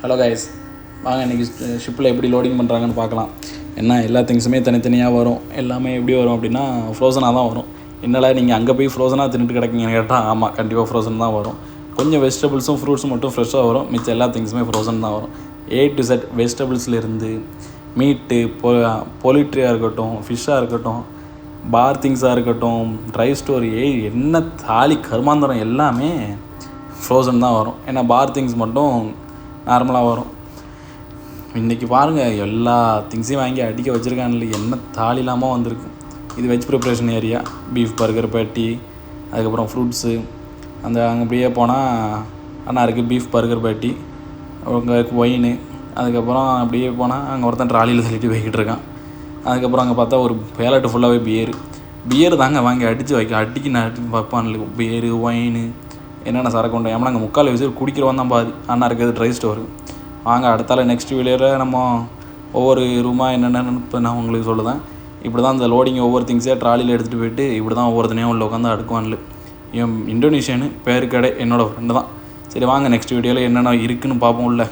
Hello guys, வாங்க இன்றைக்கி ஷிப்பில் எப்படி லோடிங் பண்ணுறாங்கன்னு பார்க்கலாம். என்ன எல்லா திங்ஸுமே தனித்தனியாக வரும். எல்லாமே எப்படி வரும் அப்படின்னா ஃப்ரோசனாக தான் வரும். என்னால் நீங்கள் அங்கே போய் ஃப்ரோசனாக தின்னுட்டு கிடக்குங்கன்னு கேட்டால் ஆமாம், கண்டிப்பாக ஃப்ரோசன் தான் வரும். கொஞ்சம் வெஜிடபிள்ஸும் ஃப்ரூட்ஸும் மட்டும் ஃப்ரெஷ்ஷாக வரும். மிச்சம் எல்லா திங்ஸுமே ஃப்ரோசன் தான் வரும். A to Z வெஜிடபிள்ஸ்லேருந்து மீட்டு, பொலிட்ரியாக இருக்கட்டும், ஃபிஷ்ஷாக இருக்கட்டும், பார் திங்ஸாக இருக்கட்டும், ட்ரை ஸ்டோர், என்ன தாலி கருமாந்தரம் எல்லாமே ஃப்ரோசன் தான் வரும். ஏன்னா பார் திங்ஸ் மட்டும் நார்மலாக வரும். இன்றைக்கி பாருங்கள், எல்லா திங்ஸையும் வாங்கி அடிக்க வச்சுருக்கான்ல, என்ன தாலி இல்லாமல் வந்திருக்கு. இது veg preparation area. Beef burger பேட்டி, அதுக்கப்புறம் ஃப்ரூட்ஸு. அந்த அங்கே அப்படியே போனால் அண்ணா இருக்குது பீஃப் பர்கர் பேட்டி, அங்கே ஒயின். அதுக்கப்புறம் அப்படியே போனால் அங்கே ஒருத்தன் ட்ராலியில் தள்ளிட்டு போய்கிட்டு இருக்கான். அதுக்கப்புறம் அங்கே பார்த்தா ஒரு பேலட்டு ஃபுல்லாகவே பியர் தாங்க வாங்கி அடிக்கி வைப்பான்ல. பியரு, ஒயின், என்னென்ன சரக்கு உண்டு. ஏன்னா அங்கே முக்கால் வச்சு குடிக்கிறவன் தான் பாதி. அண்ணா இருக்கிறது ட்ரை ஸ்டோரு. வாங்க அடுத்தால நெக்ஸ்ட் வீடியோவில் நம்ம ஒவ்வொரு ரூமாக என்னென்னு இப்போ நான் உங்களுக்கு சொல்லுதேன். இப்படி தான் இந்த லோடிங் ஒவ்வொரு திங்ஸையாக ட்ராலியில் எடுத்துகிட்டு போயிட்டு இப்படி தான் ஒவ்வொருத்தனையும் உள்ள உட்காந்து அடுக்குவான்ல. இந்தியோனேஷியனு பேர் கடை என்னோடய ஃப்ரெண்டு தான். சரி வாங்க நெக்ஸ்ட் வீடியோவில் என்னென்ன இருக்குதுன்னு பார்ப்போம் உள்ள.